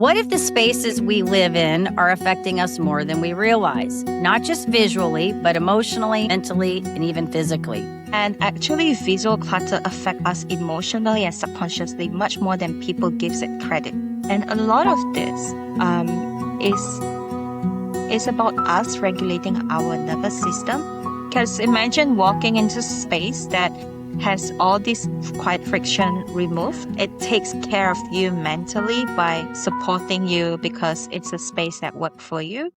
What if the spaces we live in are affecting us more than we realize? Not just visually, but emotionally, mentally, and even physically. And actually, visual clutter affects us emotionally and subconsciously much more than people give it credit. And a lot of this is about us regulating our nervous system. Because imagine walking into space that has all this quiet friction removed. It takes care of you mentally by supporting you because it's a space that works for you.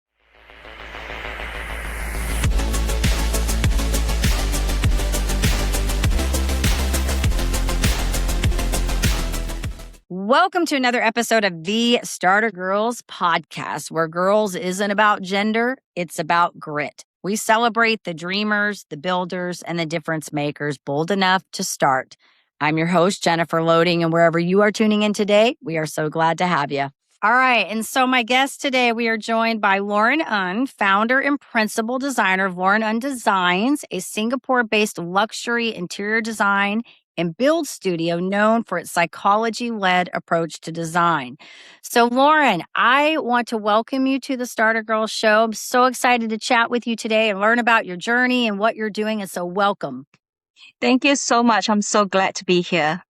Welcome to another episode of the Starter Girlz Podcast, where girls isn't about gender, it's about grit. We celebrate the dreamers, the builders, and the difference makers bold enough to start. I'm your host, Jennifer Loehding, and wherever you are tuning in today, we are so glad to have you. All right, and so my guest today, we are joined by Loren Ng, founder and principal designer of Loren Ng Designs, a Singapore-based luxury interior design and build studio known for its psychology-led approach to design. So, Loren, I want to welcome you to the Starter Girl Show. I'm so excited to chat with you today and learn about your journey and what you're doing, and so welcome. Thank you so much. I'm so glad to be here.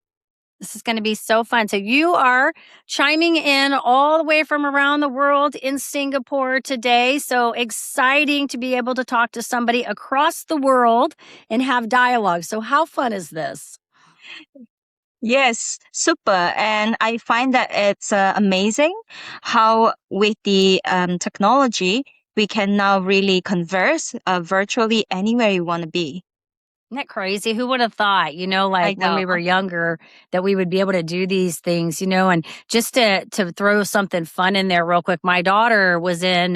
This is going to be so fun. So you are chiming in all the way from around the world in Singapore today. So exciting to be able to talk to somebody across the world and have dialogue. So how fun is this? Yes, super. And I find that it's amazing how with the technology, we can now really converse virtually anywhere you want to be. Isn't that crazy? Who would have thought, like when we were younger, that we would be able to do these things, and just to throw something fun in there real quick. My daughter was in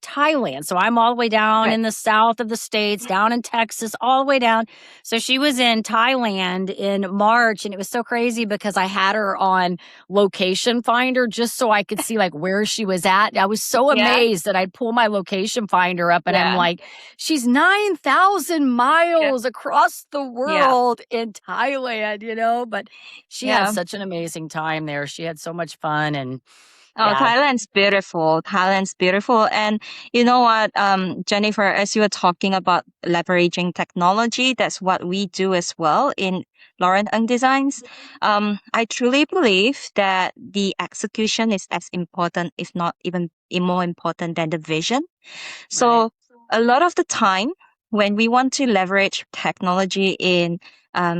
Thailand. So I'm all the way down in the south of the States, down in Texas, all the way down. So she was in Thailand in March, and it was so crazy because I had her on location finder just so I could see like where she was at. I was so amazed that I'd pull my location finder up and I'm like, she's 9,000 miles across the world in Thailand, but she had such an amazing time there. She had so much fun and Thailand's beautiful. Thailand's beautiful. And you know what, Jennifer, as you were talking about leveraging technology, that's what we do as well in Loren Ng Designs. I truly believe that the execution is as important, if not even more important than the vision. So a lot of the time, when we want to leverage technology in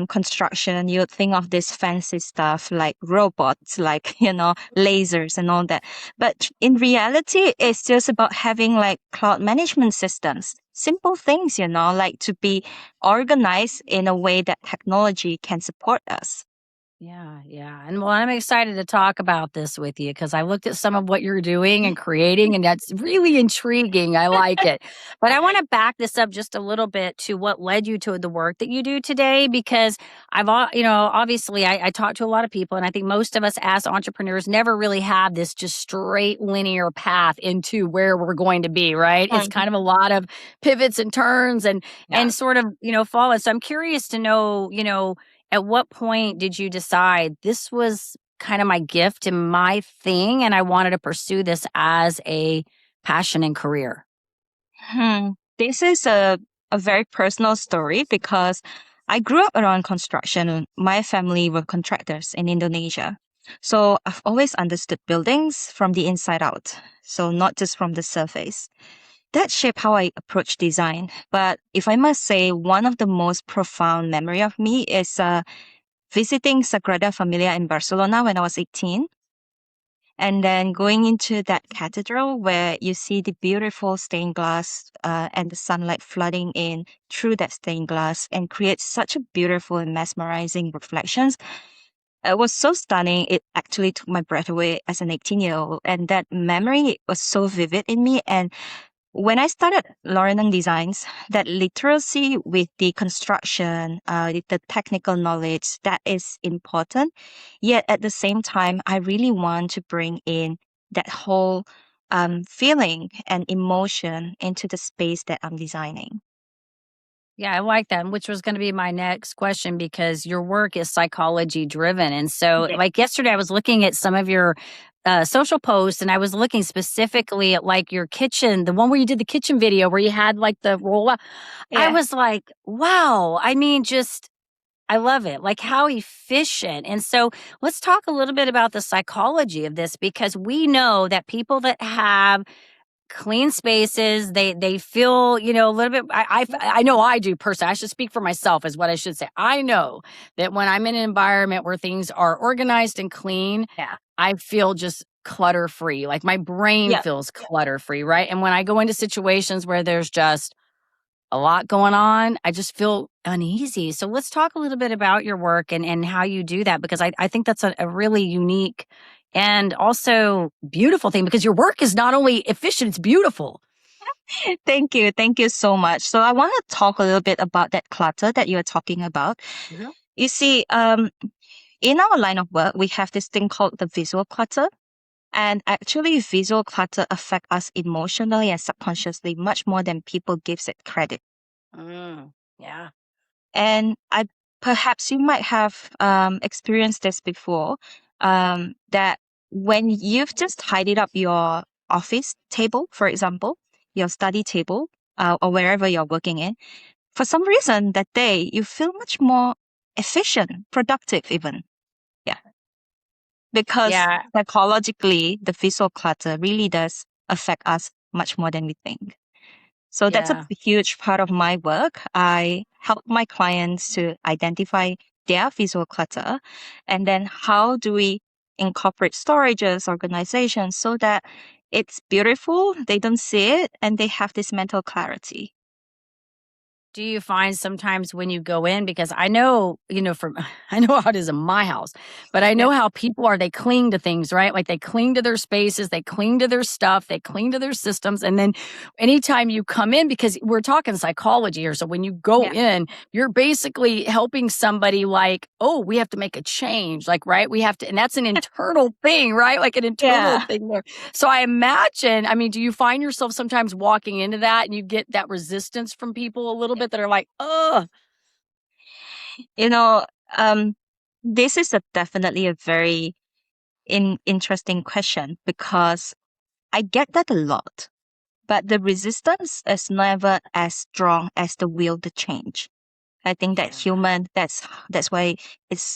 construction, you think of this fancy stuff like robots, like, lasers and all that. But in reality, it's just about having like cloud management systems, simple things, like to be organized in a way that technology can support us. Yeah. And well, I'm excited to talk about this with you because I looked at some of what you're doing and creating, and that's really intriguing. I like it. But I want to back this up just a little bit to what led you to the work that you do today, because obviously I talk to a lot of people, and I think most of us as entrepreneurs never really have this just straight linear path into where we're going to be, right? It's kind of a lot of pivots and turns and sort of, follow. So I'm curious to know, at what point did you decide this was kind of my gift and my thing, and I wanted to pursue this as a passion and career? This is a very personal story because I grew up around construction. My family were contractors in Indonesia. So I've always understood buildings from the inside out, so not just from the surface. That shaped how I approach design. But if I must say, one of the most profound memory of me is visiting Sagrada Familia in Barcelona when I was 18. And then going into that cathedral where you see the beautiful stained glass and the sunlight flooding in through that stained glass and creates such a beautiful and mesmerizing reflections. It was so stunning. It actually took my breath away as an 18-year-old. And that memory was so vivid in me. And when I started Loren Ng Designs, that literacy with the construction, the technical knowledge, that is important. Yet at the same time, I really want to bring in that whole feeling and emotion into the space that I'm designing. Yeah, I like that, which was going to be my next question because your work is psychology driven. And so like yesterday, I was looking at some of your social post, and I was looking specifically at like your kitchen, the one where you did the kitchen video where you had like the roll up. I Yeah. was like, wow. I mean, just I love it. Like how efficient. And so let's talk a little bit about the psychology of this because we know that people that have clean spaces, they feel, a little bit I know I do personally. I should speak for myself is what I should say. I know that when I'm in an environment where things are organized and clean, Yeah. I feel just clutter free. Like my brain Yeah. feels clutter free, right? And when I go into situations where there's just a lot going on, I just feel uneasy. So let's talk a little bit about your work and how you do that, because I think that's a really unique and also beautiful thing because your work is not only efficient, it's beautiful. Thank you. Thank you so much. So I want to talk a little bit about that clutter that you're talking about. Mhm. You see, in our line of work, we have this thing called the visual clutter. And actually, visual clutter affect us emotionally and subconsciously much more than people gives it credit. Yeah. And perhaps you might have experienced this before, that when you've just tidied up your office table, for example, your study table, or wherever you're working in, for some reason that day you feel much more efficient, productive even. Yeah. Because Yeah. psychologically, the visual clutter really does affect us much more than we think. So that's a Yeah. huge part of my work. I help my clients to identify their visual clutter, and then how do we incorporate storages, organizations so that it's beautiful, they don't see it, and they have this mental clarity. Do you find sometimes when you go in, because I know, from I know how it is in my house, but I Yeah. know how people are, they cling to things, right? Like they cling to their spaces, they cling to their stuff, they cling to their systems. And then anytime you come in, because we're talking psychology here. So when you go Yeah. in, you're basically helping somebody like, oh, we have to make a change. Like, right. We have to, and that's an internal thing, right? Like an internal Yeah. thing there. So I imagine, I mean, do you find yourself sometimes walking into that and you get that resistance from people a little bit that are like, oh, You know, um, this is definitely a very interesting question because I get that a lot, but the resistance is never as strong as the will to change. I think that yeah, that's why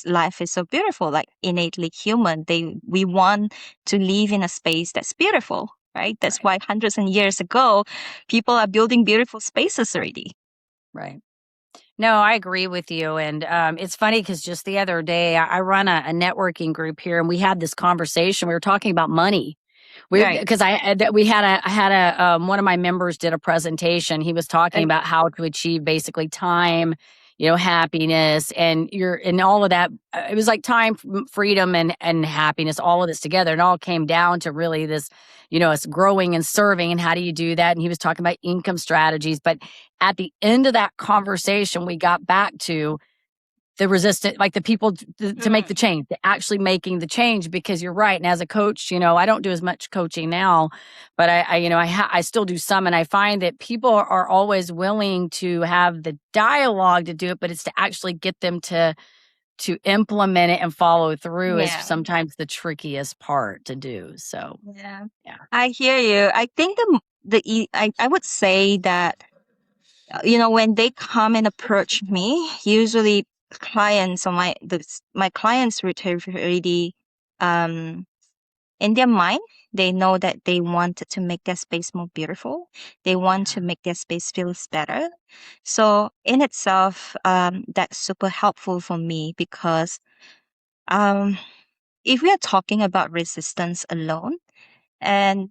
life is so beautiful. Like innately human, we want to live in a space that's beautiful, right? That's right, why hundreds of years ago, people are building beautiful spaces already. right. No, I agree with you. And it's funny because just the other day, I run a networking group here, and we had this conversation. We were talking about money. Right. Because we had I had one of my members did a presentation. He was talking And about how to achieve basically time, happiness, and all of that. It was like time, freedom, and happiness, all of this together. And all came down to really this, us growing and serving. And how do you do that? And he was talking about income strategies. But at the end of that conversation, we got back to the resistant, like the people to make the mm, change, to actually making the change. Because you're right. And as a coach, I don't do as much coaching now, but I still do some. And I find that people are always willing to have the dialogue to do it, but it's to actually get them to implement it and follow through is yeah. sometimes the trickiest part to do. So, Yeah. yeah. I hear you. I think I would say that when they come and approach me, usually clients or my clients would have already um in their mind, they know that they want to make their space more beautiful. They want Yeah. to make their space feels better. So in itself, that's super helpful for me because um if we are talking about resistance alone, and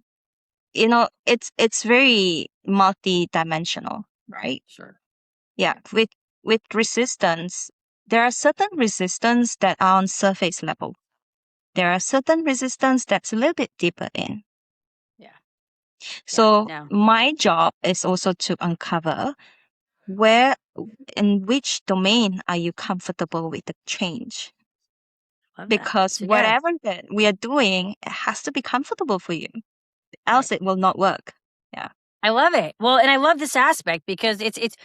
it's very multi-dimensional, right? Sure. Yeah, Right. with resistance, there are certain resistance that are on surface level. There are certain resistance that's a little bit deeper in. Yeah. Yeah. So No. my job is also to uncover where in which domain are you comfortable with the change? Love that. Because So yeah. whatever that we are doing, it has to be comfortable for you. Right. Else it will not work. Yeah. I love it. Well, and I love this aspect because it's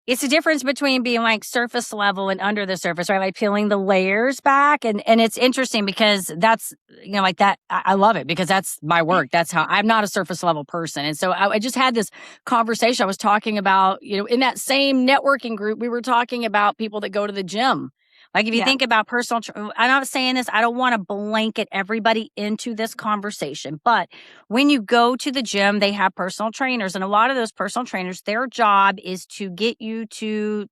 it's the difference between being like surface level and under the surface, right? Like peeling the layers back. And it's interesting because that's, like that. I love it because that's my work. That's how I'm not a surface level person. And so I just had this conversation. I was talking about, in that same networking group, we were talking about people that go to the gym. Like if you Yeah. think about I'm not saying this, I don't want to blanket everybody into this conversation, but when you go to the gym, they have personal trainers, and a lot of those personal trainers, their job is to get you to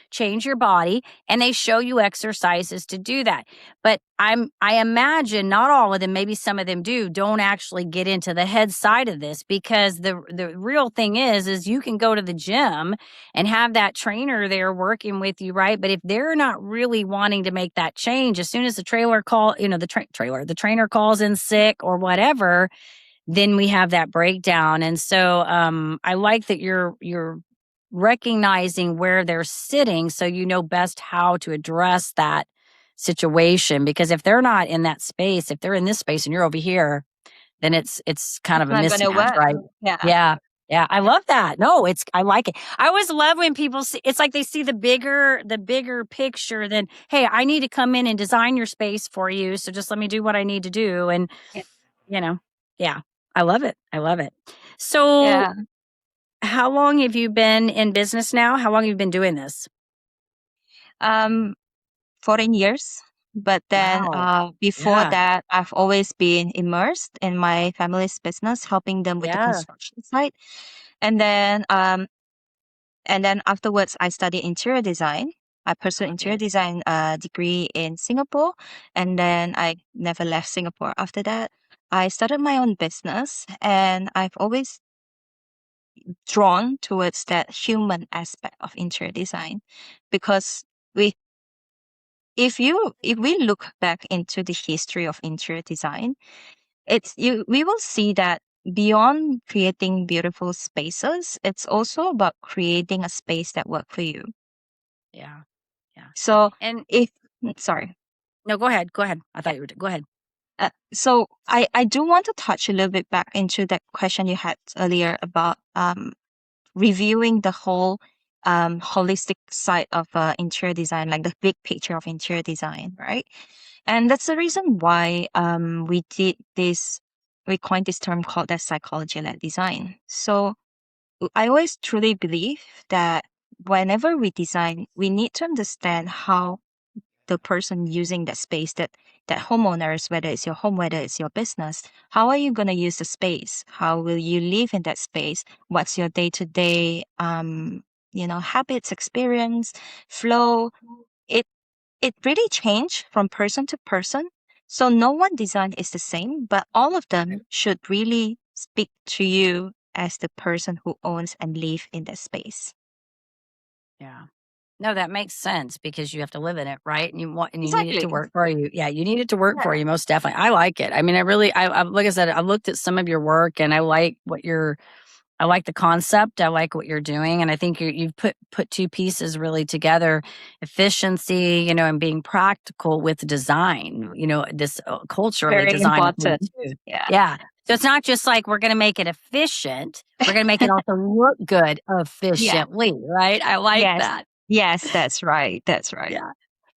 change your body, and they show you exercises to do that. But I imagine not all of them, maybe some of them don't actually get into the head side of this, because the real thing is you can go to the gym and have that trainer there working with you, right? But if they're not really wanting to make that change, as soon as the the trainer calls in sick or whatever, then we have that breakdown. And so I like that you're recognizing where they're sitting, so you know best how to address that situation. Because if they're not in that space, if they're in this space and you're over here, then it's kind It's of a not gonna mismatch, work. right? Yeah. Yeah. Yeah, I love that. No, I like it. I always love when people see, it's like they see the bigger picture than, hey, I need to come in and design your space for you. So just let me do what I need to do. And, Yeah. you know, yeah, I love it. I love it. So Yeah. how long have you been in business now? How long have you been doing this? Um, 14 years. But then Wow. before Yeah. that, I've always been immersed in my family's business, helping them with the Yeah. construction side. And then afterwards, I studied interior design. I pursued Love interior it. design degree in Singapore, and then I never left Singapore after that. I started my own business, and I've always drawn towards that human aspect of interior design, because we if we look back into the history of interior design, we will see that beyond creating beautiful spaces, it's also about creating a space that works for you. Yeah. Yeah. So And if sorry. no, go ahead. Go ahead. I Yeah. thought you were, go ahead. So I do want to touch a little bit back into that question you had earlier about reviewing the whole holistic side of interior design, like the big picture of interior design, right? And that's the reason why we coined this term called that psychology-led design. So I always truly believe that whenever we design, we need to understand how the person using that space, that homeowners, whether it's your home, whether it's your business, how are you going to use the space? How will you live in that space? What's your day-to-day habits, experience, flow? It really change from person to person. So no one design is the same, but all of them should really speak to you as the person who owns and live in that space. Yeah. No, that makes sense because you have to live in it, right? And you need it to Exactly. work for you. Yeah, you need it to work for Yeah. you, most definitely. I like it. I mean, I like I said, I looked at some of your work and I like the concept. I like what you're doing, and I think you've put two pieces really together: efficiency, and being practical with design. This culturally Very design thing important. too. Yeah. Yeah. So it's not just like we're going to make it efficient. We're going to make it also look good Yeah. efficiently, right? I like Yes. that. Yes, that's right. That's right. Yeah.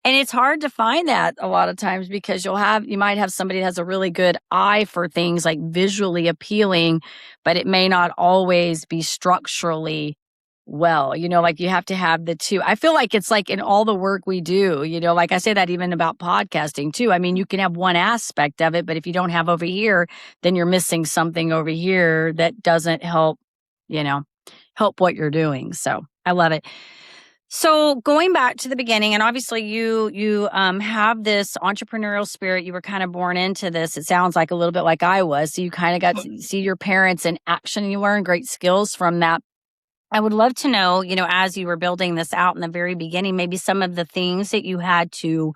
And it's hard to find that a lot of times because you might have somebody that has a really good eye for things like visually appealing, but it may not always be structurally well. Like you have to have the two. I feel like it's like in all the work we do, like I say that even about podcasting too. I mean, you can have one aspect of it, but if you don't have over here, then you're missing something over here that doesn't you know, help what you're doing. So I love it. So going back to the beginning, and obviously you have this entrepreneurial spirit. You were kind of born into this. It sounds like a little bit like I was. So you kind of got to see your parents in action. And you learned great skills from that. I would love to know, as you were building this out in the very beginning, maybe some of the things that you had to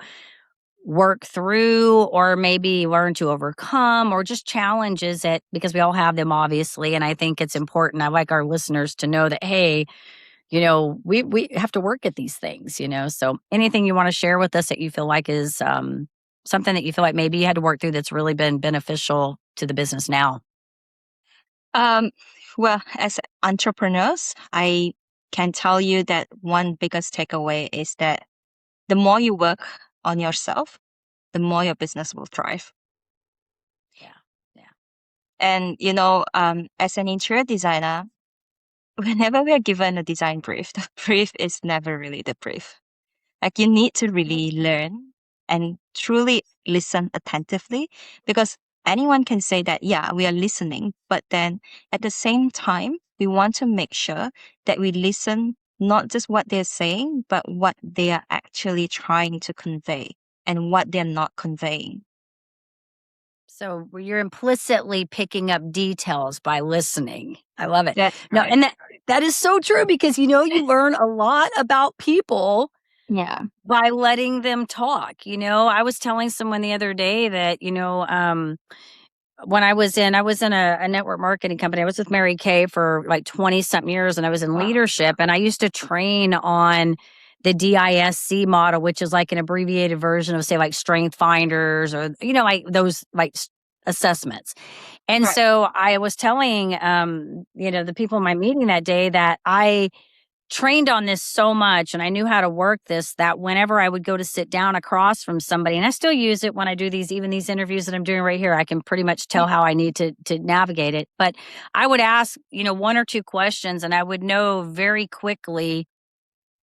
work through, or maybe learn to overcome, or just challenges that, because we all have them, obviously. And I think it's important. I like our listeners to know that, hey, we have to work at these things, So anything you want to share with us that you feel like is something that you feel like maybe you had to work through that's really been beneficial to the business now? Um, well, as entrepreneurs, I can tell you that one biggest takeaway is that the more you work on yourself, the more your business will thrive. Yeah. Yeah. And, as an interior designer, whenever we are given a design brief, the brief is never really the brief. Like, you need to really learn and truly listen attentively, because anyone can say that, yeah, we are listening, but then at the same time, we want to make sure that we listen not just what they're saying, but what they are actually trying to convey and what they're not conveying. So you're implicitly picking up details by listening. I love it. That's No, right. and that is so true, because you learn a lot about people Yeah. by letting them talk. I was telling someone the other day that, when I was in a network marketing company. I was with Mary Kay for like 20 something years, and I was in Wow. leadership, and I used to train on the DISC model, which is like an abbreviated version of, say, like Strength Finders, or, like those like assessments. And Right. so I was telling, the people in my meeting that day that I trained on this so much, and I knew how to work this, that whenever I would go to sit down across from somebody, and I still use it when I do these interviews that I'm doing right here, I can pretty much tell how I need to navigate it. But I would ask, one or two questions, and I would know very quickly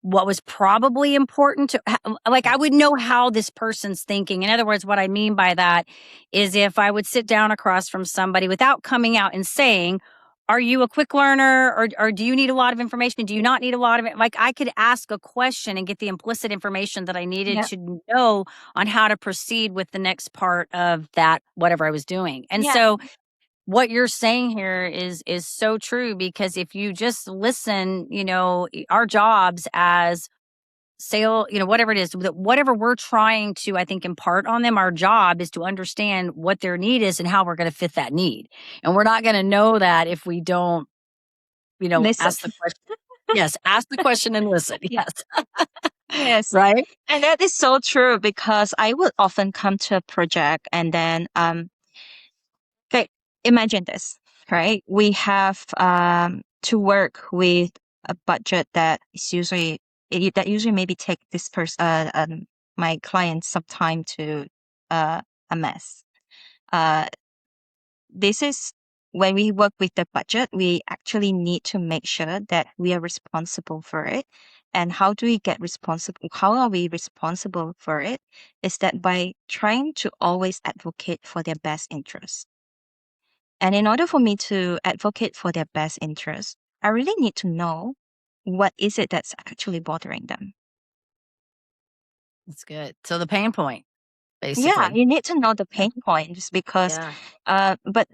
what was probably important to, like, I would know how this person's thinking. In other words, what I mean by that is, if I would sit down across from somebody without coming out and saying, are you a quick learner, or do you need a lot of information? Do you not need a lot of it? Like, I could ask a question and get the implicit information that I needed to know on how to proceed with the next part of that, whatever I was doing. And so what you're saying here is so true, because if you just listen, our jobs as whatever it is, whatever we're trying to, I think, impart on them, our job is to understand what their need is and how we're going to fit that need. And we're not going to know that if we don't, Listen. ask the question. Yes, ask the question and listen. Yes. Yes. Right? And that is so true, because I would often come to a project and then, okay, imagine this, right? We have to work with a budget that is usually, that usually maybe take this person, my client, some time to amass. This is when we work with the budget, we actually need to make sure that we are responsible for it. And how do we get responsible? How are we responsible for it? Is that by trying to always advocate for their best interest. And in order for me to advocate for their best interest, I really need to know what is it that's actually bothering them. That's good. So the pain point, basically. Yeah, you need to know the pain points, because but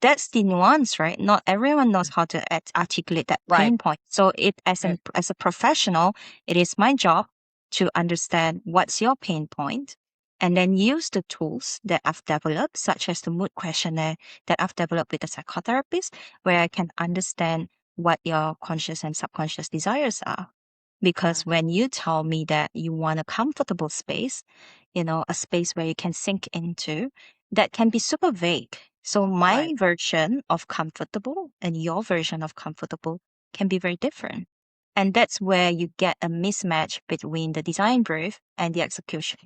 that's the nuance, right? Not everyone knows how to articulate that pain point. So as a professional, it is my job to understand what's your pain point, and then use the tools that I've developed, such as the mood questionnaire that I've developed with a psychotherapist, where I can understand what your conscious and subconscious desires are. Because when you tell me that you want a comfortable space, a space where you can sink into, that can be super vague. So my version of comfortable and your version of comfortable can be very different. And that's where you get a mismatch between the design brief and the execution.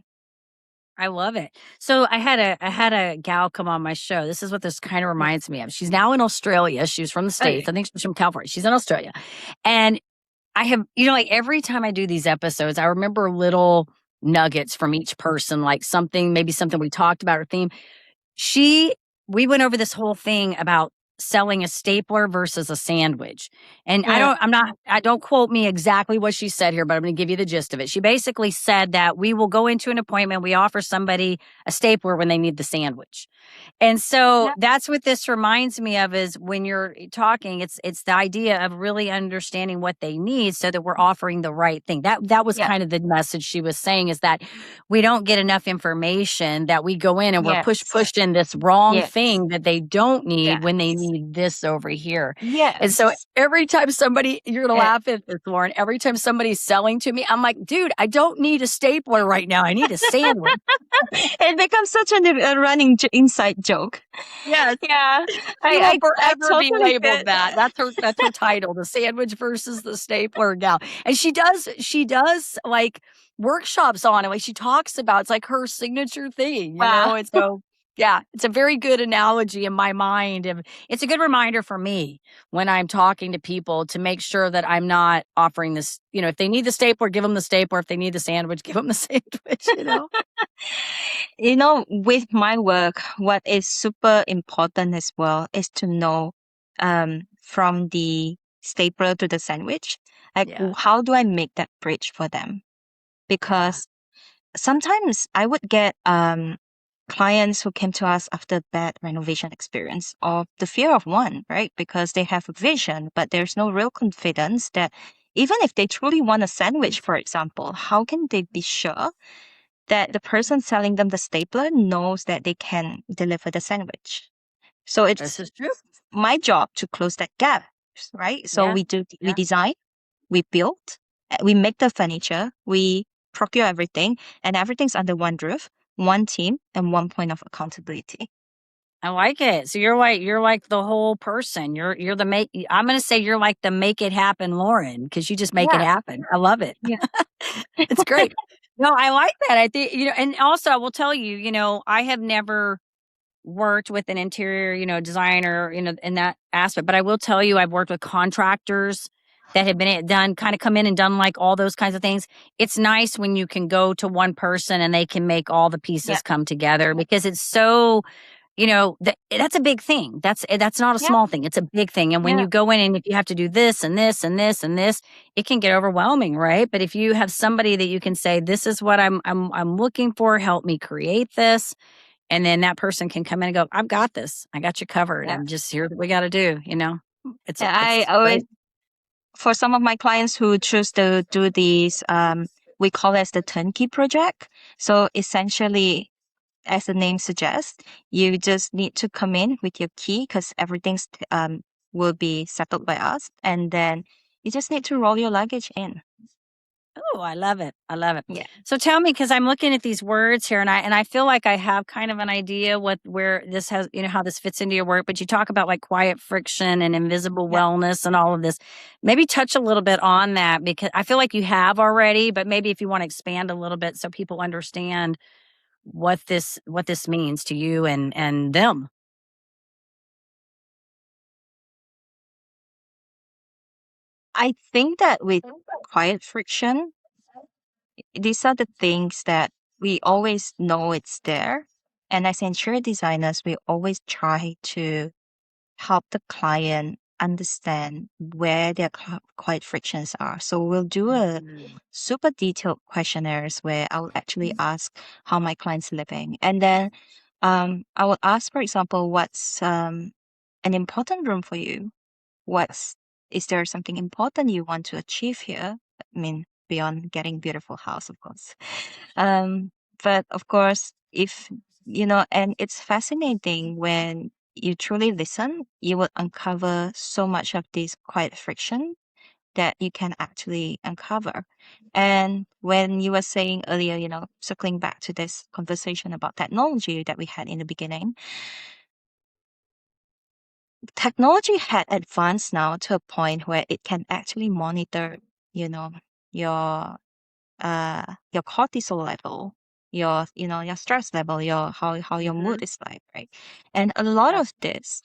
I love it. So I had a gal come on my show. This is what this kind of reminds me of. She's now in Australia. She's from the States. I think she's from California. She's in Australia. And I have, like, every time I do these episodes, I remember little nuggets from each person, like maybe something we talked about, or theme. We went over this whole thing about selling a stapler versus a sandwich. And don't quote me exactly what she said here, but I'm going to give you the gist of it. She basically said that we will go into an appointment, we offer somebody a stapler when they need the sandwich. And so that's what this reminds me of, is when you're talking, it's the idea of really understanding what they need so that we're offering the right thing. That was kind of the message she was saying, is that we don't get enough information, that we go in and we're pushed in this wrong thing that they don't need when they need this over here. And so every time somebody, you're going to laugh at this, Loren, every time somebody's selling to me, I'm like, dude, I don't need a stapler right now. I need a sandwich. It becomes such a running inside inside joke. Yes. Yeah, She will I forever be totally labeled get. that. That's her title, the sandwich versus the stapler gal. And she does like workshops on it. Like she talks about it's like her signature thing, you Wow. know? And so yeah, it's a very good analogy in my mind. And it's a good reminder for me when I'm talking to people to make sure that I'm not offering this, if they need the stapler, give them the stapler. If they need the sandwich, give them the sandwich, you know? With my work, what is super important as well is to know from the stapler to the sandwich, like Yeah. how do I make that bridge for them? Yeah. Because sometimes I would get clients who came to us after bad renovation experience or the fear of one, right? Because they have a vision, but there's no real confidence that even if they truly want a sandwich, for example, how can they be sure that the person selling them the stapler knows that they can deliver the sandwich? So This it's is true. my job to close that gap, right? So Yeah. we Yeah. design, we build, we make the furniture, we procure everything, and everything's under one roof, one team, and one point of accountability. I like it. So you're like the whole person. You're the make. I'm gonna say you're like the make it happen, Lauren, because you just make it Yeah, happen. I love it. yeah, It's great. No, I like that. I think and also I will tell you, I have never worked with an interior, designer, in that aspect. But I will tell you, I've worked with contractors that have been done, kind of come in and done like all those kinds of things. It's nice when you can go to one person and they can make all the yeah, pieces come together because it's so that's a big thing. That's not a yeah, small thing. It's a big thing. And when yeah, you go in and if you have to do this and this and this and this, it can get overwhelming, right? But if you have somebody that you can say, "This is what I'm looking for. Help me create this," and then that person can come in and go, "I've got this. I got you covered. yeah. I'm just here. What we got to do." It's Yeah, I it's always, great. for some of my clients who choose to do these, we call it as the turnkey project. So essentially, as the name suggests, you just need to come in with your key because everything's will be settled by us, and then you just need to roll your luggage in. Oh, I love it. I love it. Yeah, So tell me, because I'm looking at these words here, and I feel like I have kind of an idea where this has, how this fits into your work. But you talk about like quiet friction and invisible yeah. wellness and all of this. Maybe touch a little bit on that because I feel like you have already, but maybe if you want to expand a little bit so people understand what this means to you and them. I think that with quiet friction, these are the things that we always know it's there. And as interior designers, we always try to help the client understand where their quiet frictions are. So we'll do a super detailed questionnaires where I will actually ask how my client's living. And then I will ask, for example, what's an important room for you? What's is there something important you want to achieve here? I mean, beyond getting beautiful house, of course. Um, but of course, if and it's fascinating when you truly listen, you will uncover so much of this quiet friction that you can actually uncover. And when you were saying earlier, circling back to this conversation about technology that we had in the beginning, technology had advanced now to a point where it can actually monitor, you know, your your cortisol level, your stress level, your how your Mhm. mood is like, right? And a lot Yeah. of this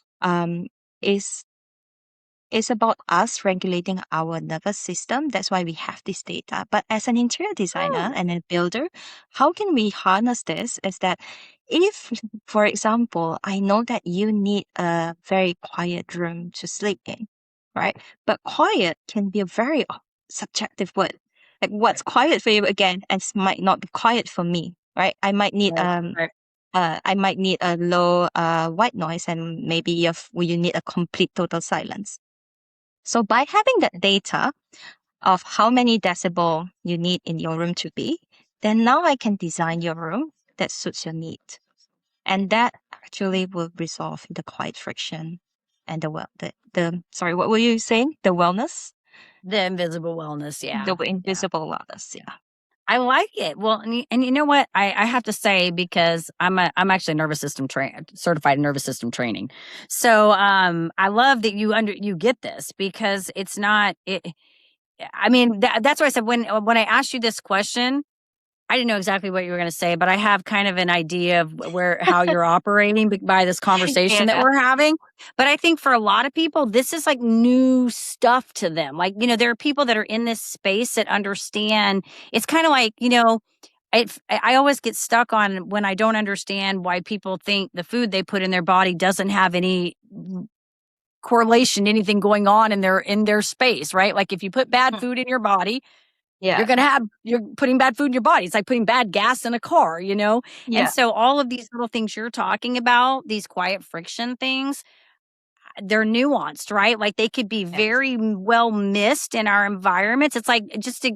is about us regulating our nervous system. That's why we have this data. But as an interior designer Oh, and a builder, how can we harness this? Is that if, for example, I know that you need a very quiet room to sleep in, right? But quiet can be a very subjective word. Like what's quiet for you again, and might not be quiet for me, right? right, right. I might need a low white noise, and maybe you need a complete total silence. So by having that data of how many decibel you need in your room to be, then now I can design your room that suits your need. And that actually will resolve the quiet friction and the sorry, what were you saying? The wellness? The invisible wellness. The Yeah. Yeah. invisible wellness, yeah. I like it. Well, and you know what? I have to say, because I'm actually nervous system certified in nervous system training. So I love that you get this, because it's not it. I mean, that's why I said when I asked you this question, I didn't know exactly what you were going to say, but I have kind of an idea of how you're operating by this conversation that Yeah. we're having. But I think for a lot of people, this is like new stuff to them. Like, there are people that are in this space that understand. It's kind of like, I always get stuck on when I don't understand why people think the food they put in their body doesn't have any correlation to anything going on in their space, right? Like if you put bad food in your body, Yeah. you're putting bad food in your body. It's like putting bad gas in a car, And Yeah. so all of these little things you're talking about, these quiet friction things, they're nuanced, right? Like they could be Yes. very well missed in our environments. It's like, just to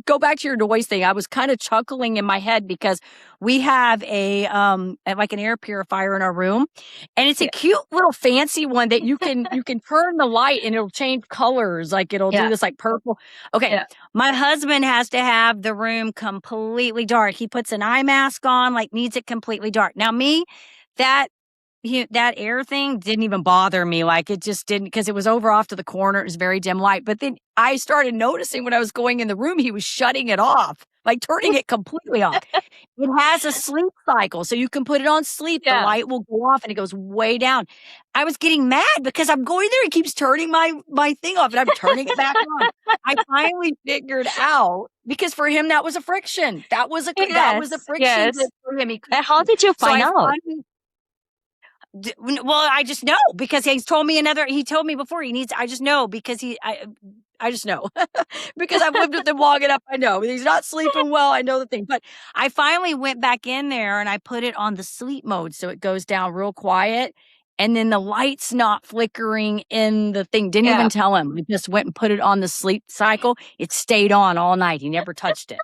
go back to your noise thing, I was kind of chuckling in my head because we have like an air purifier in our room, and it's a Yeah. cute little fancy one that you can turn the light and it'll change colors. Like it'll do Yeah. this like purple. Okay. Yeah. My husband has to have the room completely dark. He puts an eye mask on, like needs it completely dark. Now me, that that air thing didn't even bother me. Like it just didn't, because it was over off to the corner. It was very dim light. But then I started noticing when I was going in the room, he was shutting it off, like turning it completely off. It has a sleep cycle. So you can put it on sleep. The Yeah. light will go off and it goes way down. I was getting mad because I'm going there. He keeps turning my thing off and I'm turning it back on. I finally figured out, because for him, that was a friction. That was a friction Yes. that for him. And how did you So find I out? finally, well, I just know, because he told me before I just know, because I just know because I've lived with him long enough. I know he's not sleeping well. I know the thing, but I finally went back in there and I put it on the sleep mode. So it goes down real quiet. And then the light's not flickering in the thing. Didn't even tell him. I just went and put it on the sleep cycle. It stayed on all night. He never touched it.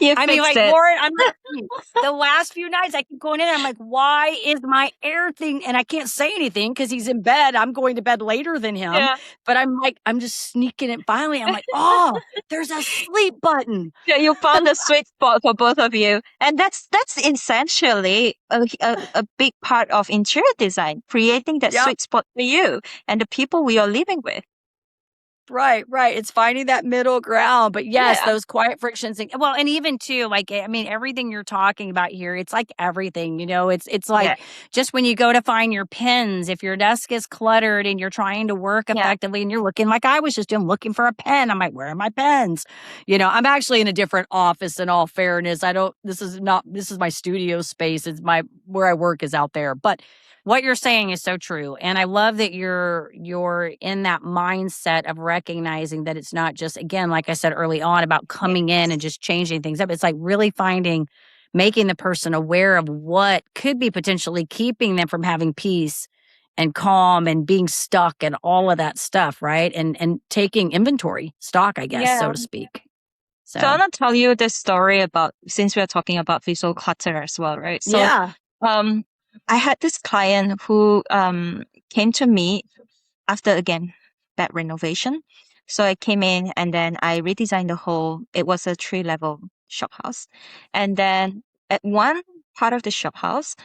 You I mean, fixed like, it. Loren, I'm not kidding. The last few nights I keep going in there. I'm like, why is my air thing? And I can't say anything because he's in bed. I'm going to bed later than him. Yeah. But I'm like, I'm just sneaking it. Finally, I'm like, oh, there's a sleep button. Yeah, you found a sweet spot for both of you. And that's essentially a big part of interior design, creating that Yep. sweet spot for you and the people we are living with. Right. It's finding that middle ground. But yes, Yeah. those quiet frictions. Well, and even too, like, I mean, everything you're talking about here, it's like everything, it's like Yeah. just when you go to find your pens, if your desk is cluttered and you're trying to work Yeah. effectively and you're looking like I was just doing, looking for a pen. I'm like, where are my pens? I'm actually in a different office, in all fairness. This is my studio space. It's where I work is out there. But what you're saying is so true. And I love that you're in that mindset of recognizing that it's not just, again, like I said early on, about coming in and just changing things up. It's like really making the person aware of what could be potentially keeping them from having peace and calm and being stuck and all of that stuff, right? And taking inventory, stock, I guess, so to speak. So I want to tell you this story about, since we're talking about visual clutter as well, right? So, yeah. I had this client who came to me after, again, that renovation. So I came in and then I redesigned it was a 3-level shop house. And then at one part of the shop house,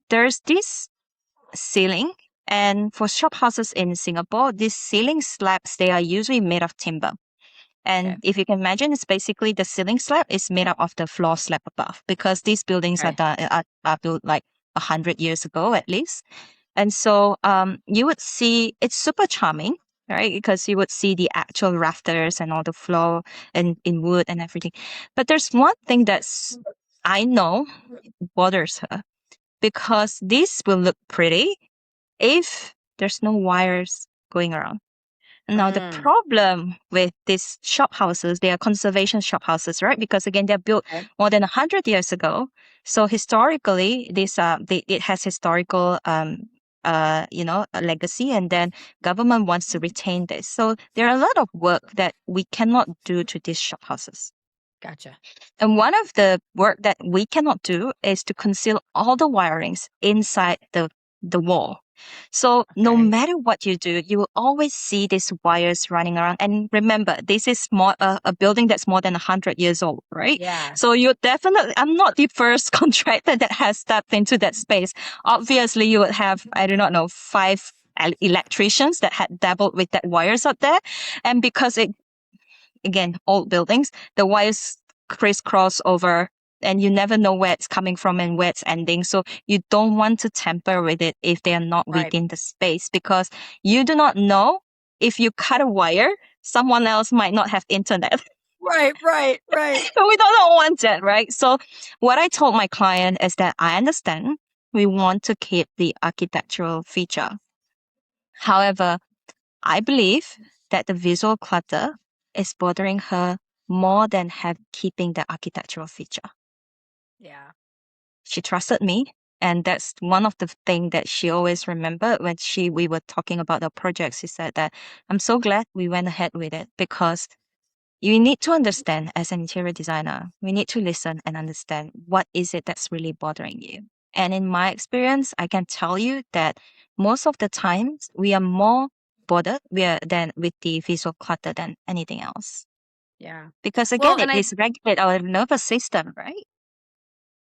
there's this ceiling. And for shop houses in Singapore, these ceiling slabs, they are usually made of timber. And if you can imagine, it's basically the ceiling slab is made up of the floor slab above, because these buildings are built like 100 years ago at least. And so you would see, it's super charming, right? Because you would see the actual rafters and all the floor and in wood and everything. But there's one thing I know bothers her, because this will look pretty if there's no wires going around. Now, the problem with these shop houses, they are conservation shop houses, right? Because again, they're built more than 100 years ago. So historically, it has historical, a legacy, and then government wants to retain this. So there are a lot of work that we cannot do to these shop houses. Gotcha. And one of the work that we cannot do is to conceal all the wirings inside the wall. So no Okay. matter what you do, you will always see these wires running around. And remember, this is more a building that's more than 100 years old, right? Yeah. So you definitely, I'm not the first contractor that has stepped into that space. Obviously, you would have, I do not know, 5 electricians that had dabbled with that wires up there. And because again, old buildings, the wires crisscross over and you never know where it's coming from and where it's ending. So you don't want to tamper with it if they are not Right. within the space, because you do not know if you cut a wire, someone else might not have internet. Right. So we don't want that, right? So what I told my client is that I understand we want to keep the architectural feature. However, I believe that the visual clutter is bothering her more than keeping the architectural feature. Yeah. She trusted me, and that's one of the things that she always remembered when we were talking about the project. She said that I'm so glad we went ahead with it, because you need to understand, as an interior designer, we need to listen and understand what is it that's really bothering you. And in my experience, I can tell you that most of the times we are more bothered than with the visual clutter than anything else. Yeah. Because Well, again, it and is regulate our nervous system, right?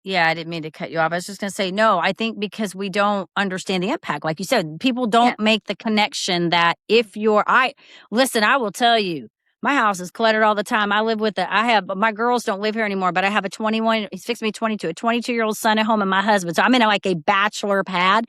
yeah, I didn't mean to cut you off. I was just going to say, no, I think because we don't understand the impact. Like you said, people Yeah. don't make the connection that if listen, I will tell you, my house is cluttered all the time. My girls don't live here anymore, but I have he's fixing me 22, a 22-year-old son at home and my husband. So I'm in like a bachelor pad.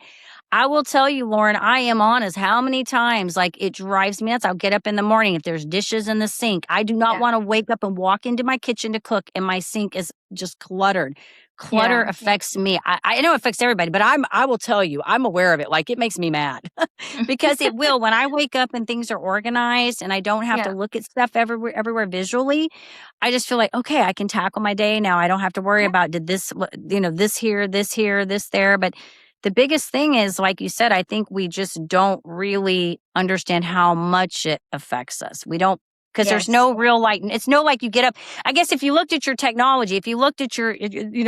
I will tell you, Loren, I am honest. How many times, like, it drives me nuts. I'll get up in the morning if there's dishes in the sink. I do not Yeah. want to wake up and walk into my kitchen to cook and my sink is just cluttered. Clutter Yeah. affects me. I know it affects everybody, but I will tell you, I'm aware of it. Like, it makes me mad because it will. When I wake up and things are organized and I don't have to Yeah. look at stuff everywhere visually, I just feel like, okay, I can tackle my day now. I don't have to worry Yeah. about this here, this there. But the biggest thing is, like you said, I think we just don't really understand how much it affects us. We don't, because there's Yes. no real, like, it's no like you get up. I guess if you looked at your technology, if you looked at your,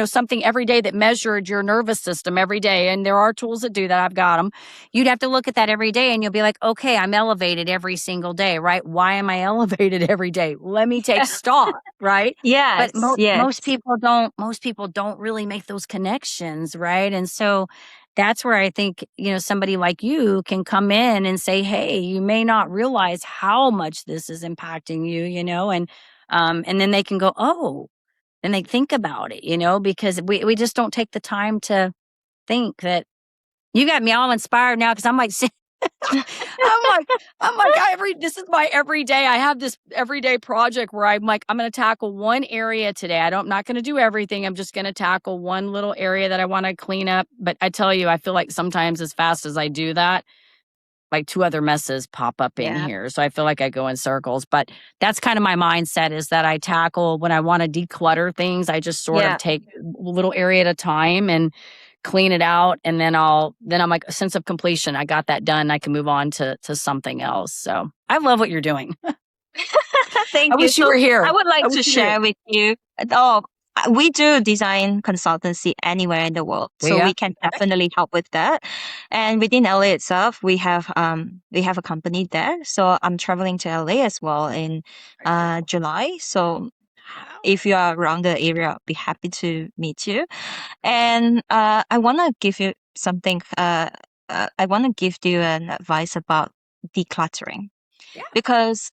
something every day that measured your nervous system every day, and there are tools that do that, I've got them, you'd have to look at that every day and you'll be like, okay, I'm elevated every single day, right? Why am I elevated every day? Let me take stock, right? Yes. But Yes. most people don't really make those connections, right? And so that's where I think, somebody like you can come in and say, hey, you may not realize how much this is impacting you, and then they can go, oh, and they think about it, because we just don't take the time to think that. You got me all inspired now because I'm like, this is my everyday. I have this everyday project where I'm like, I'm going to tackle one area today. I'm not going to do everything. I'm just going to tackle one little area that I want to clean up. But I tell you, I feel like sometimes as fast as I do that, like 2 other messes pop up in Yeah. here. So I feel like I go in circles, but that's kind of my mindset, is that I tackle when I want to declutter things. I just sort of take a little area at a time and clean it out. And then I'm like, a sense of completion. I got that done. I can move on to something else. So I love what you're doing. I Thank you. wish you So were I here. would like I to wish you were here. share with you. Oh, we do design consultancy anywhere in the world, so Yeah. we can definitely help with that. And within LA itself, we have a company there. So I'm traveling to LA as well in July. So Wow. if you are around the area, I'll be happy to meet you. And I want to give you something. I want to give you an advice about decluttering, Yeah. because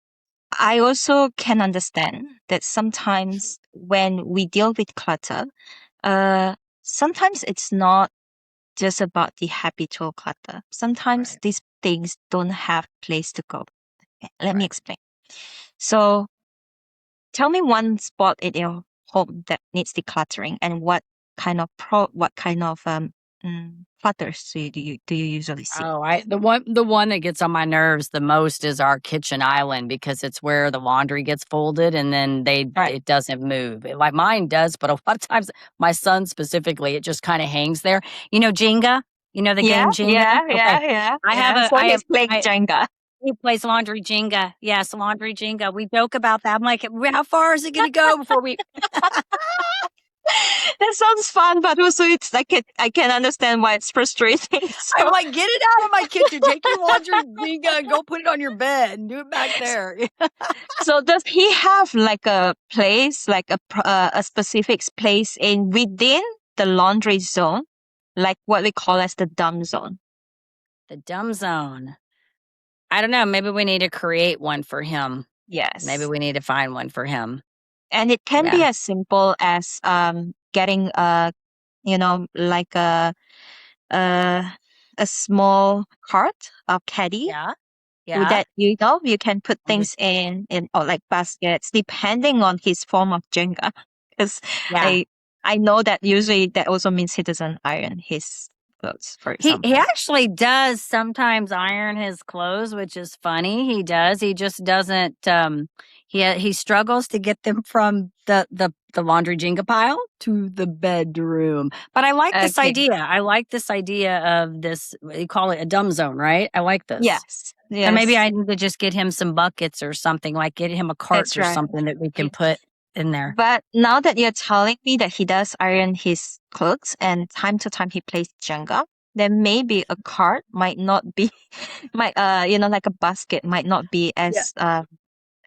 I also can understand that sometimes when we deal with clutter, uh, sometimes it's not just about the habitual clutter. Sometimes Right. these things don't have place to go. Let me Right. explain. So tell me one spot in your home that needs decluttering, and what kind of clutters do you usually see? Oh, the one that gets on my nerves the most is our kitchen island, because it's where the laundry gets folded and then Right. it doesn't move. Like mine does, but a lot of times my son specifically, it just kind of hangs there. Jenga? You know the Yeah, game Jenga? yeah, Okay. yeah, yeah, I have yeah. a So I have he's playing I Jenga. He plays laundry Jenga. Yes, laundry Jenga. We joke about that. I'm like, how far is it going to go before we That sounds fun, but also it's like I can understand why it's frustrating. I'm So, like, get it out of my kitchen. Take your laundry and go put it on your bed and do it back there. so does he have like a place, like a specific place in within the laundry zone, like what we call as the dump zone? The dumb zone. I don't know. Maybe we need to create one for him. Maybe Yes. we need to find one for him. And it can be Yeah. as simple as getting like a a small cart or caddy Yeah. with Yeah. that you can put I'm just, things in or like baskets depending on his form of Jenga. Because yeah. I know that usually that also means he doesn't iron his clothes, for He example. actually does sometimes iron his clothes, which is funny. He does. He just doesn't. He struggles to get them from the laundry Jenga pile to the bedroom. But I like this Okay. idea. I like this idea of this. You call it a dumb zone, right? I like this. Yes. So maybe Yes. I need to just get him some buckets or something. Like get him a cart That's or right. something that we can put in there. But now that you're telling me that he does iron his clothes and time to time he plays Jenga, then maybe a cart might not be, might like a basket might not be Yeah.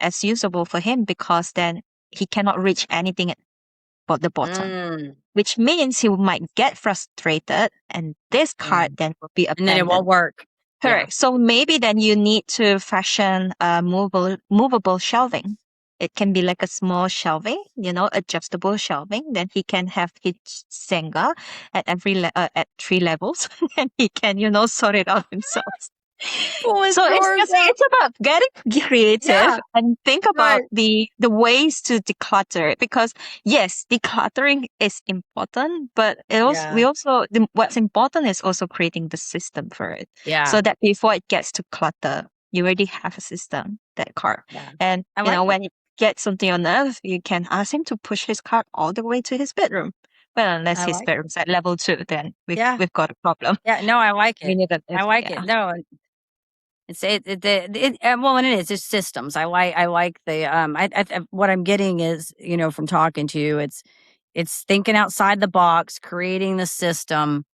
as usable for him because then he cannot reach anything at the bottom, Mm, which means he might get frustrated, and this yeah. cart then will be And then it won't abandoned. work. Yeah. Correct. So maybe then you need to fashion movable shelving. It can be like a small shelving, adjustable shelving. Then he can have his Senga at at 3 levels, and he can, sort it out himself. Pull his So drawers out. it's about getting creative Yeah. and think Right. about the ways to declutter it, because yes, decluttering is important, but Yeah. what's important is also creating the system for it, Yeah. so that before it gets to clutter, you already have a system that cart. Yeah. And I like it. when you get something on earth, you can ask him to push his cart all the way to his bedroom. Well, unless I his like it. bedroom's at level 2, then Yeah. we've got a problem. Yeah. No, I like We it. need a I lift. like Yeah. it. No, well, and it is. It's systems. I like the what I'm getting is, from talking to you, it's thinking outside the box, creating the system,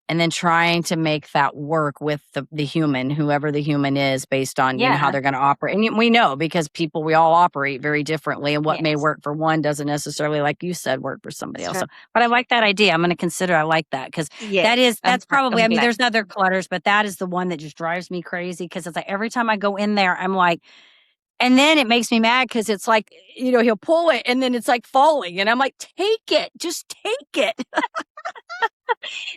and then trying to make that work with the human, whoever the human is, based on how Yeah. they're going to operate. And we know, because we all operate very differently, and what may Yes. work for one doesn't necessarily, like you said, work for somebody That's else. So, right. but I like that idea. I'm going to consider. I like that, because Yes, that's probably, I'm I mean, glad. there's other clutters, but that is the one that just drives me crazy, because it's like every time I go in there, I'm like, and then it makes me mad, because it's like, he'll pull it and then it's like falling, and I'm like, take it, just take it.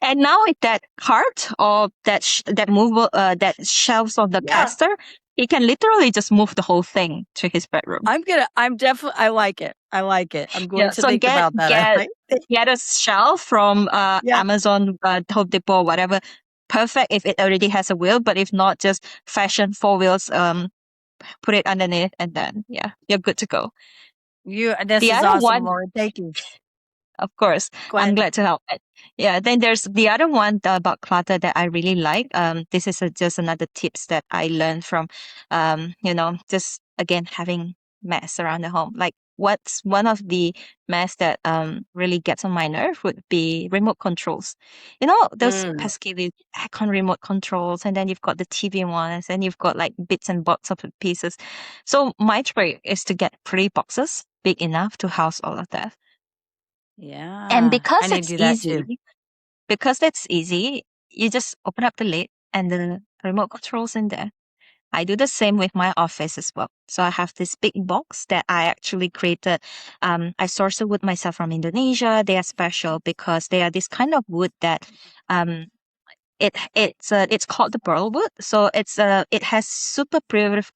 And now with that cart or that movable that shelves on the Yeah. caster, he can literally just move the whole thing to his bedroom. I'm definitely, I like it. I like it. I'm going Yeah. to So think about that. I like it. get a shelf from Yeah. Amazon, Home Depot, whatever. Perfect if it already has a wheel, but if not, just fashion 4 wheels. Put it underneath, and then you're good to go. This The is other awesome, one, Lauren. Thank you. of course, Go I'm ahead. glad to help. Yeah, then there's the other one about clutter that I really like. This is just another tips that I learned from, just again having mess around the home. Like what's one of the mess that really gets on my nerve would be remote controls. Those Mm, pesky little aircon remote controls, and then you've got the TV ones, and you've got like bits and bobs of pieces. So my trick is to get pretty boxes big enough to house all of that. And yeah. I need to do that too. because that's easy, you just open up the lid and the remote controls in there. I do the same with my office as well. So I have this big box that I actually created. I sourced the wood myself from Indonesia. They are special because they are this kind of wood that um, it's called the burl wood. So it has super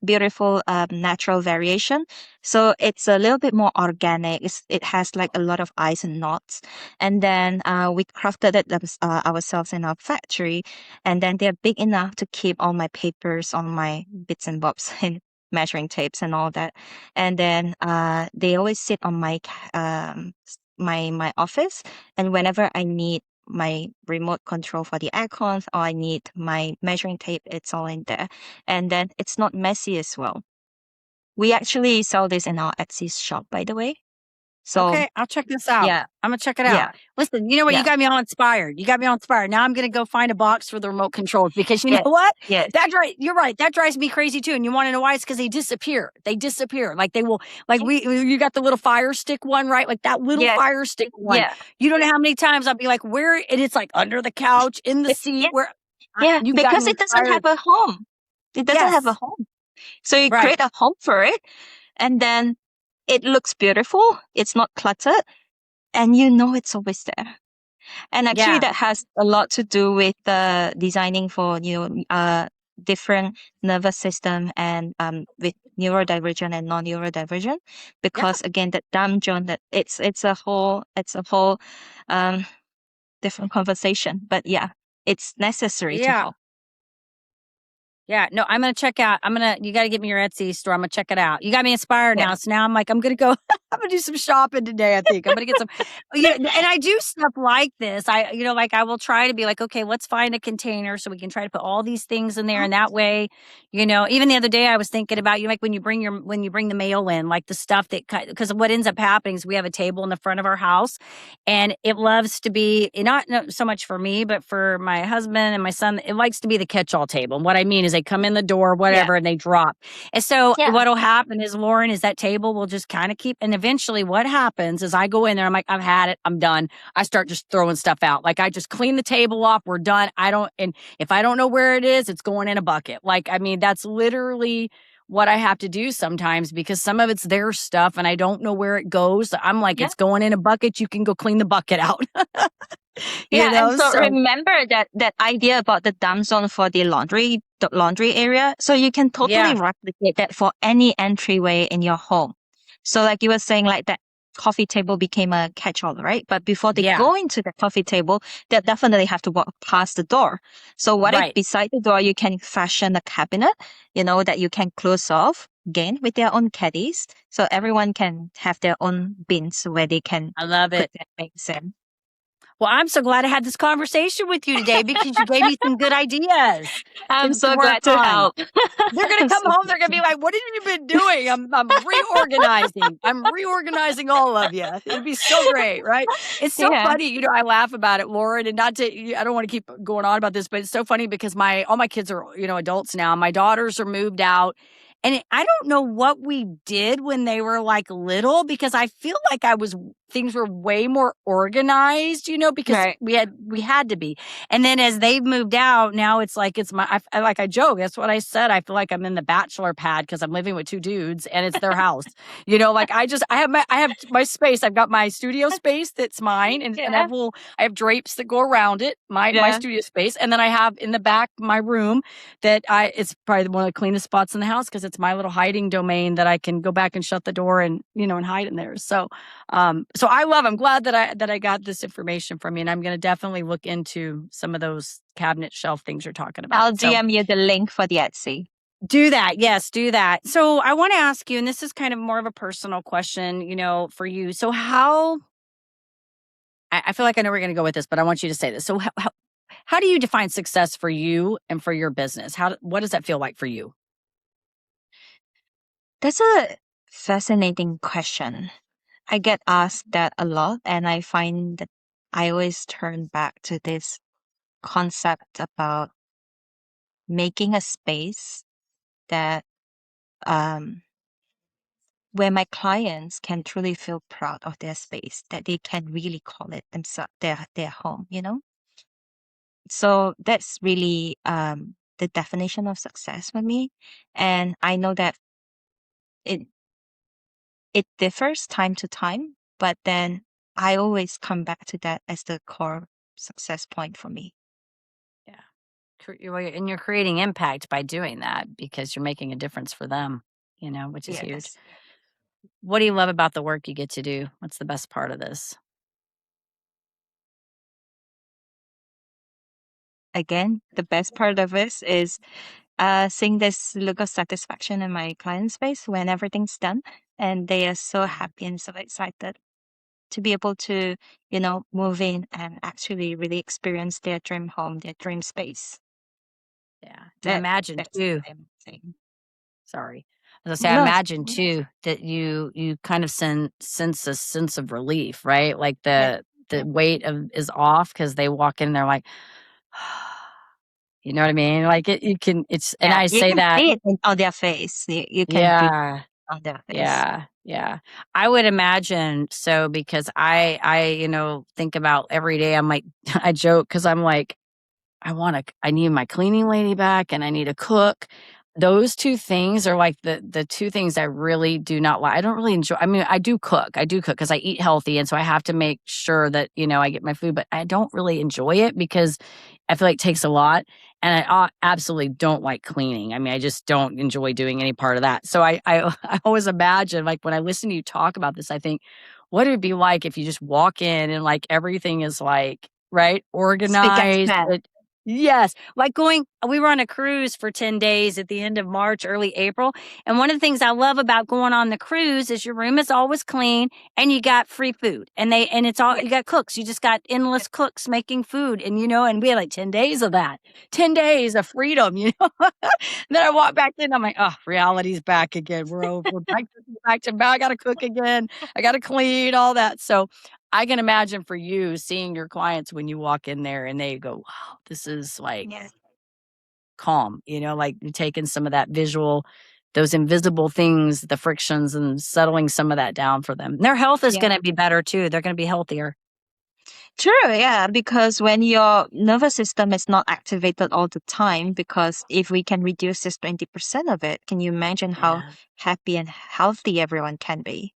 beautiful natural variation. So it's a little bit more organic. It has like a lot of eyes and knots. And then we crafted it ourselves in our factory. And then they're big enough to keep all my papers, all my bits and bobs and measuring tapes and all that. And then they always sit on my office. And whenever I need my remote control for the aircons, or I need my measuring tape, it's all in there. And then it's not messy as well. We actually sell this in our Etsy shop, by the way. So Okay, I'll check this out. yeah, I'm gonna check it yeah, out. Listen, you know what? You yeah, got me all inspired. You got me all inspired. Now I'm gonna go find a box for the remote controls because you know yes, what? yes, That's right. You're right. That drives me crazy too. And you want to know why? It's because they disappear. They disappear. Like they will. Like you got the little fire stick one, right? Like that little yes, fire stick one. yeah, You don't know how many times I'll be like, where? And it's like under the couch, in the yeah, seat. Where? yeah, You got because me it doesn't inspired. have a home. It doesn't have a Yes. home. So you Right. create a home for it, and then it looks beautiful. It's not cluttered, and you know it's always there. And actually, Yeah. that has a lot to do with designing for different nervous system and with neurodivergent and non-neurodivergent. Yeah. Because again, that dungeon that it's a whole um different conversation. But yeah, it's necessary to Yeah. help. Yeah, no, I'm gonna check out. You got to get me your Etsy store. I'm gonna check it out. You got me inspired Yeah, now. So now I'm like, I'm gonna go. I'm gonna do some shopping today. I think I'm gonna get some. Yeah, and I do stuff like this. Like I will try to be like, okay, let's find a container so we can try to put all these things in there, and that way, even the other day I was thinking about like when you bring the mail in, like the stuff that because what ends up happening is we have a table in the front of our house, and it loves to be not so much for me, but for my husband and my son. It likes to be the catch-all table. And what I mean is they come in the door, yeah, whatever, and they drop. And so yeah, what'll happen is, Loren, is that table will just kind of keep. And eventually, what happens is I go in there. I'm like, I've had it. I'm done. I start just throwing stuff out. Like I just clean the table off. We're done. And if I don't know where it is, it's going in a bucket. Like I mean, that's literally what I have to do sometimes because some of it's their stuff and I don't know where it goes. I'm like, yeah. it's going in a bucket. You can go clean the bucket out. Yeah, and so So remember that idea about the dump zone for the laundry area. So you can totally yeah, replicate that for any entryway in your home. So like you were saying, like that coffee table became a catch-all, right? But before they yeah, go into the coffee table, they definitely have to walk past the door. So what if right. beside the door you can fashion a cabinet, that you can close off again with their own caddies, so everyone can have their own bins where they can I love put it. their things in. Well, I'm so glad I had this conversation with you today because you gave me some good ideas I'm to so work glad to on. help. They're gonna I'm come so home. glad They're gonna to be help. like, "What have you been doing?" I'm reorganizing. I'm reorganizing all of you. It'd be so great, right? It's so Yeah. funny. I laugh about it, Lauren, and not to. I don't want to keep going on about this, but it's so funny because all my kids are adults now. My daughters are moved out. And I don't know what we did when they were like little because I feel like things were way more organized, because Right. we had to be. And then as they've moved out, now it's like I joke. That's what I said. I feel like I'm in the bachelor pad because I'm living with two dudes and it's their house. Like I have my space. I've got my studio space that's mine, and Yeah. I have drapes that go around it. My Yeah. studio space, and then I have in the back my room that it's probably one of the cleanest spots in the house because it's my little hiding domain that I can go back and shut the door and and hide in there. So I'm glad that I got this information from you, and I'm going to definitely look into some of those cabinet shelf things you're talking about. I'll So DM you the link for the Etsy. do that. Yes, do that. So I want to ask you, and this is kind of more of a personal question, for you. So I feel like I know where we're going to go with this, but I want you to say this. So how do you define success for you and for your business? What does that feel like for you? That's a fascinating question. I get asked that a lot, and I find that I always turn back to this concept about making a space that um where my clients can truly feel proud of their space, that they can really call it themselves their home. So that's really the definition of success for me. And I know that it it differs time to time, but then I always come back to that as the core success point for me. Yeah. And you're creating impact by doing that because you're making a difference for them, which is huge. Yes. What do you love about the work you get to do? What's the best part of this? Again, the best part of this is seeing this look of satisfaction in my client's face when everything's done, and they are so happy and so excited to be able to, move in and actually really experience their dream home, their dream space. Yeah. And That imagine that's too. amazing. Sorry. As I say, I No, imagine too that you kind of sense a sense of relief, right? Like yeah, the weight is off because they walk in, they're like, you know what I mean? Like you can, and yeah, I you say can that, see it on their face. You can feel yeah, on their face. yeah, yeah. I would imagine so because think about every day. I'm like, I joke because I'm like, I need my cleaning lady back and I need a cook. Those 2 things are like the 2 things I really do not like. I don't really enjoy. I mean, I do cook. I do cook because I eat healthy, and so I have to make sure that, I get my food, but I don't really enjoy it because I feel like it takes a lot, and I absolutely don't like cleaning. I mean, I just don't enjoy doing any part of that. So I I always imagine, like, when I listen to you talk about this, I think, what would it be like if you just walk in and, like, everything is, like, right, Speak as organized, well. yes, like we were on a cruise for 10 days at the end of March, early April. And one of the things I love about going on the cruise is your room is always clean and you got free food. And it's all, Yeah, you got cooks. You just got endless cooks making food. And we had like 10 days of that, 10 days of freedom. Then I walk back in, I'm like, oh, reality's back again. We're back to back. I got to cook again. I got to clean all that. So I can imagine for you seeing your clients when you walk in there and they go, wow, this is like yeah, calm, like you're taking some of that visual, those invisible things, the frictions, and settling some of that down for them. Their health is yeah. going to be better too. They're going to be healthier. True, yeah, because when your nervous system is not activated all the time, because if we can reduce this 20% of it, can you imagine how Yeah. happy and healthy everyone can be?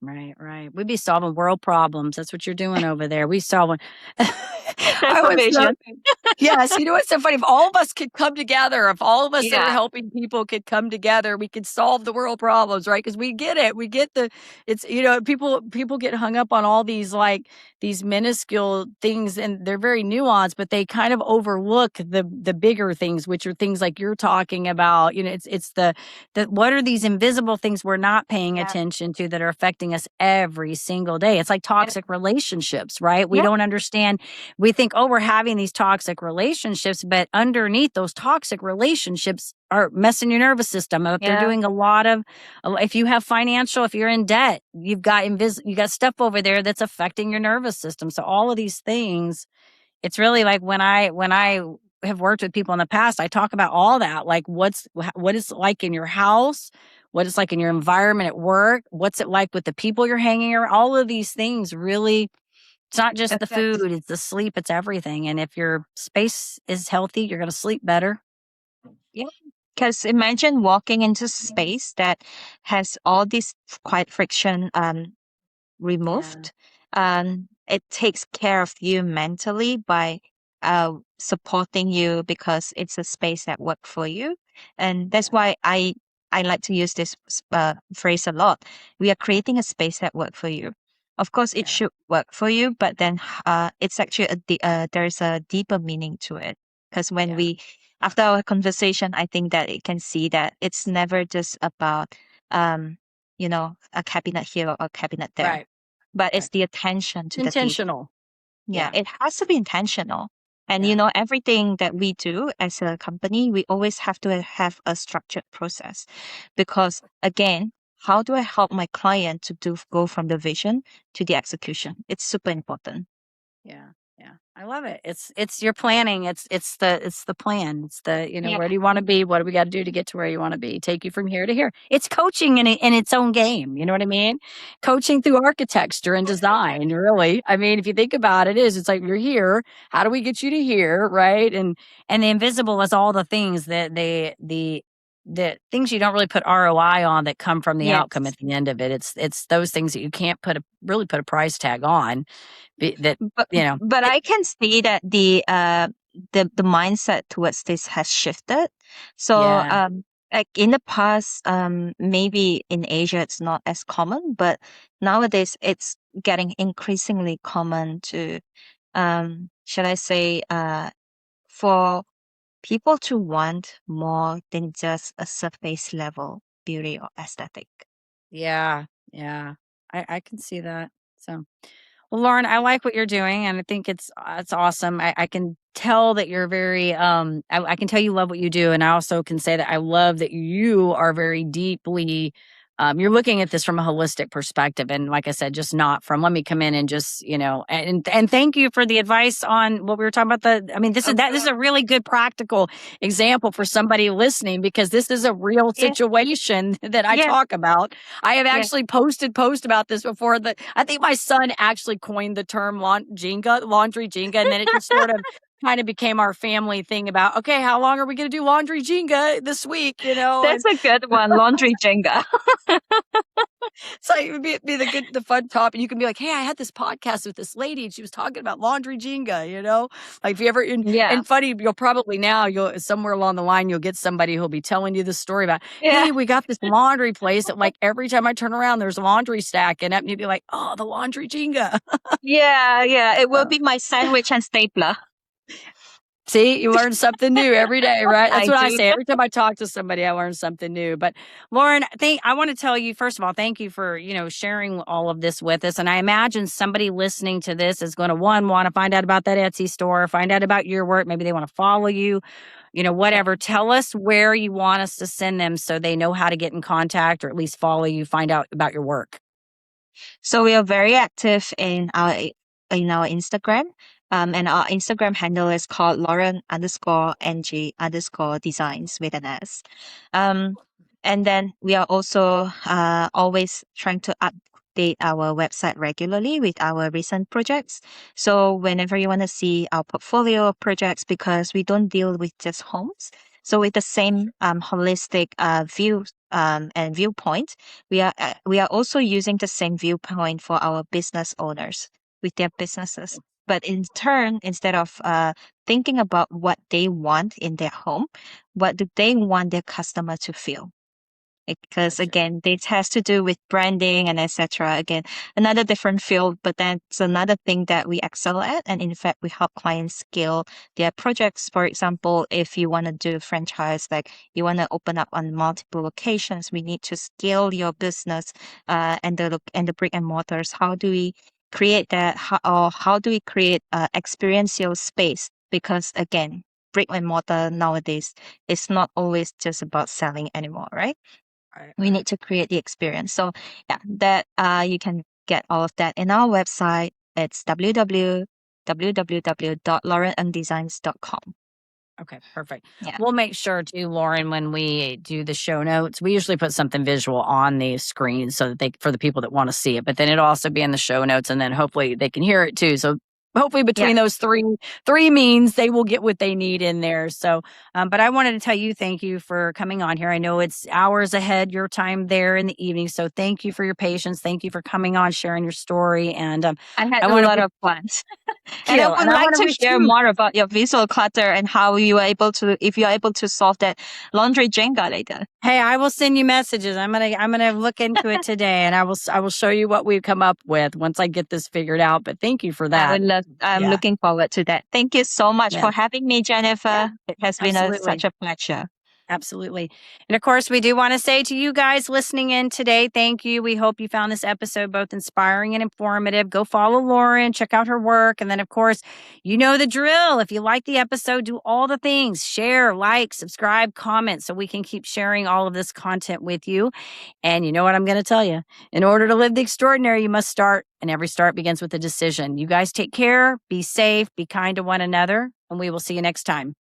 Right, right. We'd be solving world problems. That's what you're doing over there. We solving. That's I the was vision. Yes, what's so funny? If all of us could come together, if all of us that are Yeah, helping people could come together, we could solve the world problems, right? Because we get it. We get people get hung up on all these like these minuscule things and they're very nuanced, but they kind of overlook the bigger things, which are things like you're talking about. It's the what are these invisible things we're not paying yeah, attention to that are affecting us every single day? It's like yeah, toxic relationships, right? We yeah, don't understand. We think, oh, we're having these toxic relationships, but underneath those toxic relationships are messing your nervous system up. They're yeah. doing if you have if you're in debt, you got stuff over there that's affecting your nervous system. So all of these things, it's really like when I have worked with people in the past, I talk about all that, like what it's like in your house, what it's like in your environment at work, what's it like with the people you're hanging around. All of these things really, it's not just the Affects. food, it's the sleep, it's everything. And if your space is healthy, you're going to sleep better. Yeah, because imagine walking into space that has all this quiet friction Yeah. removed. It takes care of you mentally by supporting you because it's a space that works for you. And that's Yeah. why I like to use this phrase a lot. We are creating a space that works for you. Of course, it Yeah. should work for you, but then it's actually there's a deeper meaning to it. Because when Yeah. we, after our conversation, I think that it can see that it's never just about, um, a cabinet here or a cabinet there, Right. but it's Right. the attention to the detail. Intentional. Yeah, Yeah. it has to be intentional. And Yeah. everything that we do as a company, we always have to have a structured process because again, how do I help my client to go from the vision to the execution? It's super important. Yeah. Yeah. I love it. It's your planning. It's the plan. It's Yeah. where do you want to be? What do we got to do to get to where you want to be? Take you from here to here. It's coaching in its own game. You know what I mean? Coaching through architecture and design, really. I mean, if you think about it, it's like you're here. How do we get you to here? Right. And the invisible is all the things that the things you don't really put ROI on that come from the outcome Yes. at the end of it. It's those things that you can't really put a price tag on. That But you know but I can see that the mindset towards this has shifted. So Yeah, like in the past, maybe in Asia it's not as common, but nowadays it's getting increasingly common to shall I say for people to want more than just a surface level beauty or aesthetic. yeah, yeah. I can see that. So, Well, Loren, I like what you're doing, and I think it's awesome. I can tell that you're very I can tell you love what you do, and I also can say that I love that you are very deeply you're looking at this from a holistic perspective, and like I said, just not from let me come in and just and thank you for the advice on what we were talking about. This is a really good practical example for somebody listening because this is a real situation that I talk about. I have actually posted about this before. That I think my son actually coined the term laundry Jenga, and then it just sort of kind of became our family thing about, okay, how long are we going to do laundry Jenga this week? That's a good one, laundry Jenga. So it would be the fun topic. You can be like, hey, I had this podcast with this lady and she was talking about laundry Jenga, like if you ever, and funny, you'll somewhere along the line, you'll get somebody who'll be telling you this story about, hey, we got this laundry place that like every time I turn around, there's a laundry stack in it. And you'd be like, oh, the laundry Jenga. Yeah. It will be my sandwich and stapler. See, you learn something new every day, right? That's what I say. Every time I talk to somebody, I learn something new. But Loren, I want to tell you, first of all, thank you for, sharing all of this with us. And I imagine somebody listening to this is going to, want to find out about that Etsy store, find out about your work. Maybe they want to follow you, whatever. Tell us where you want us to send them so they know how to get in contact or at least follow you, find out about your work. So we are very active in our Instagram. And our Instagram handle is called Loren_Ng_designs with an S. And then we are also always trying to update our website regularly with our recent projects. So whenever you want to see our portfolio of projects, because we don't deal with just homes. So with the same holistic view and viewpoint, we are also using the same viewpoint for our business owners with their businesses. But in turn, instead of thinking about what they want in their home, what do they want their customer to feel? Because again, this has to do with branding and etc. Again, another different field, but that's another thing that we excel at. And in fact, we help clients scale their projects. For example, if you want to do franchise, like you want to open up on multiple locations, we need to scale your business and the brick and mortars. How do we create that? How do we create experiential space? Because again, brick and mortar nowadays is not always just about selling anymore, right? We need to create the experience. So yeah, that you can get all of that in our website. It's www.lorenngdesigns.com. Okay, perfect. Yeah. We'll make sure too, Loren, when we do the show notes, we usually put something visual on the screen so that for the people that want to see it, but then it'll also be in the show notes and then hopefully they can hear it too. So hopefully between those three means they will get what they need in there. So, but I wanted to tell you, thank you for coming on here. I know it's hours ahead, your time there in the evening. So thank you for your patience. Thank you for coming on, sharing your story. And I had a lot of fun. And I would and like to share more about your visual clutter and how you are able to, if you're able to solve that laundry Jenga later. Hey, I will send you messages. I'm gonna look into it today, and I will show you what we've come up with once I get this figured out. But thank you for that. I'm looking forward to that. Thank you so much for having me, Jennifer. It has been such a pleasure. Absolutely. And of course, we do want to say to you guys listening in today, thank you. We hope you found this episode both inspiring and informative. Go follow Loren, check out her work. And then, of course, you know the drill. If you like the episode, do all the things, share, like, subscribe, comment, so we can keep sharing all of this content with you. And you know what I'm going to tell you? In order to live the extraordinary, you must start. And every start begins with a decision. You guys take care, be safe, be kind to one another, and we will see you next time.